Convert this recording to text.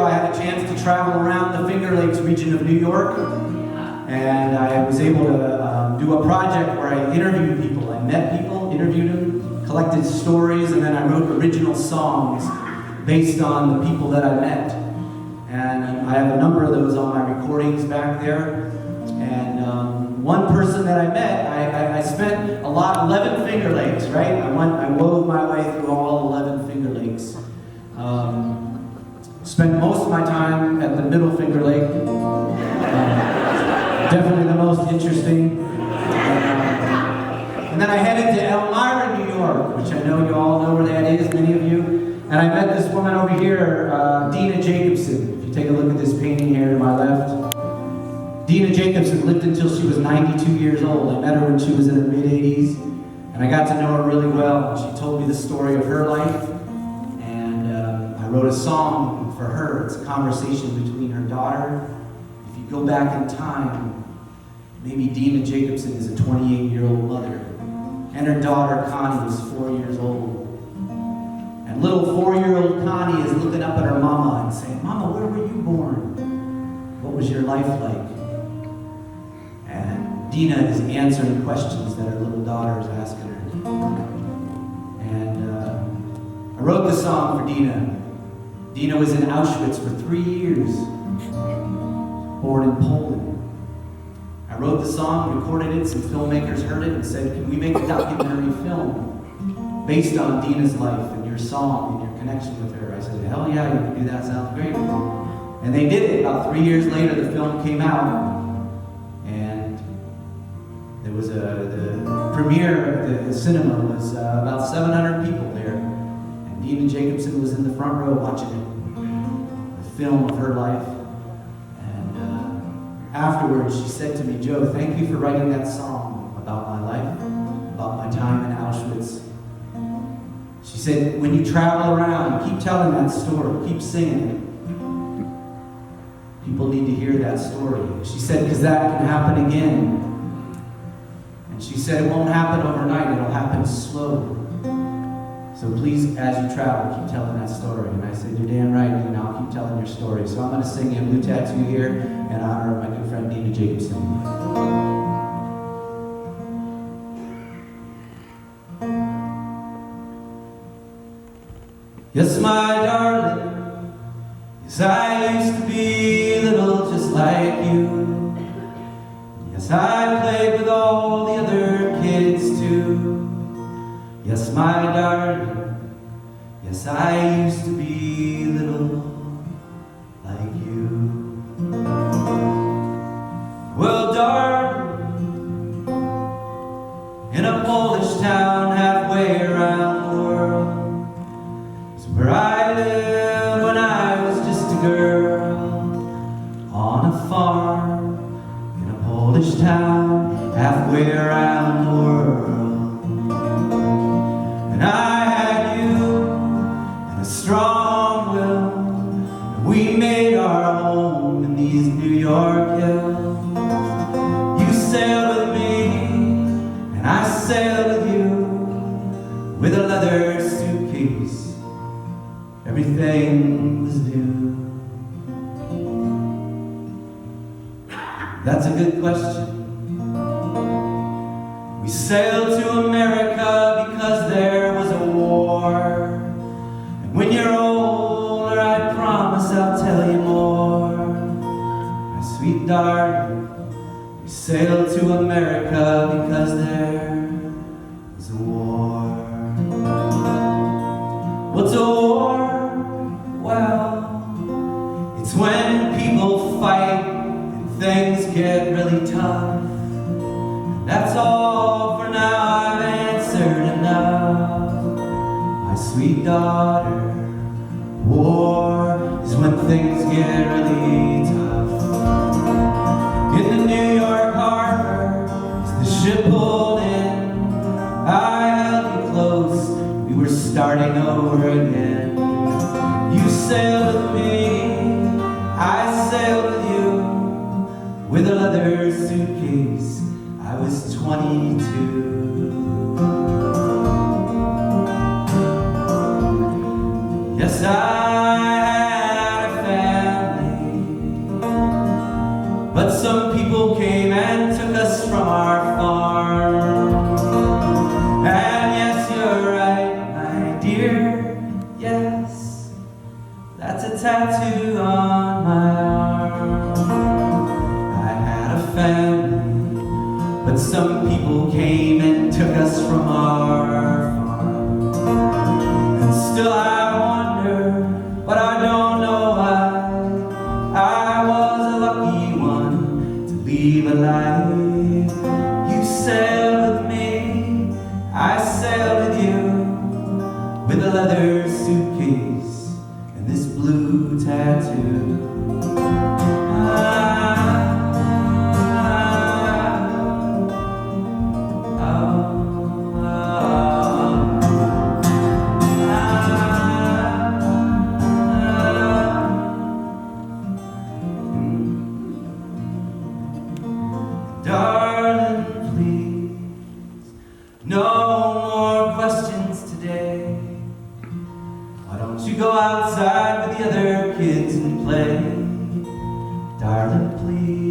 I had a chance to travel around the Finger Lakes region of New York, and I was able to do a project where I interviewed people. I met people, interviewed them, collected stories, and then I wrote original songs based on the people that I met. And I have a number of those on my recordings back there. And one person that I met, I spent 11 Finger Lakes, right? I wove my way through all 11 Finger Lakes. Spent most of my time at the Middle Finger Lake. Definitely the most interesting. And then I headed to Elmira, New York, which I know you all know where that is, many of you. And I met this woman over here, Dina Jacobson. If you take a look at this painting here to my left. Dina Jacobson lived until she was 92 years old. I met her when she was in her mid-80s, and I got to know her really well. She told me the story of her life, and I wrote a song for her. It's a conversation between her daughter. If you go back in time, maybe Dina Jacobson is a 28-year-old mother, and her daughter Connie is 4 years old. And little 4-year-old Connie is looking up at her mama and saying, "Mama, where were you born? What was your life like?" And Dina is answering questions that her little daughter is asking her. And I wrote the song for Dina. Dina was in Auschwitz for 3 years, born in Poland. I wrote the song, recorded it, some filmmakers heard it and said, "Can we make a documentary film based on Dina's life and your song and your connection with her?" I said, "Hell yeah, you can do that, sounds great." And they did it. About 3 years later, the film came out, and there was the premiere at the cinema was about 700 people there. And Dina Jacobson was in the front row watching it, the film of her life. Afterwards, she said to me, "Joe, thank you for writing that song about my life, about my time in Auschwitz." She said, "When you travel around, keep telling that story, keep singing it. People need to hear that story." She said, "Because that can happen again." And she said, "It won't happen overnight, it'll happen slowly. So please, as you travel, keep telling that story." And I said, "You're damn right, and I'll keep telling your story." So I'm going to sing you a Blue Tattoo here in honor of my good friend Dina Jacobson. Yes, my darling, yes, I used to be little just like you. Yes, I played with all the other kids too. Yes, my darling, yes, I used to be little like you. Well, darling, in a Polish town halfway around the world is where I lived when I was just a girl. On a farm in a Polish town halfway around the world. And I had you and a strong will, and we made our home in these New York hills. You sailed with me, and I sailed with you, with a leather suitcase. Everything was new. That's a good question. We sailed to America because there was a war. And when you're older, I promise I'll tell you more. My sweet darling, we sailed to America because there was a war. What's a war? Well, it's when people fight and things get really tough. That's all for now, I've answered enough. My sweet daughter, war is when things get really tough. In the New York harbor, as the ship pulled in, I held you close, we were starting over again. You sailed with me, I sailed with you, with a leather suitcase. I was 22. Yes, I had a family. But some people came and took us from our farm. And still I wonder, but I don't know why. I was a lucky one to leave alive. You sailed with me, I sailed with you, with a leather suitcase and this blue tattoo. Darling, please, no more questions today. Why don't you go outside with the other kids and play? Darling, please.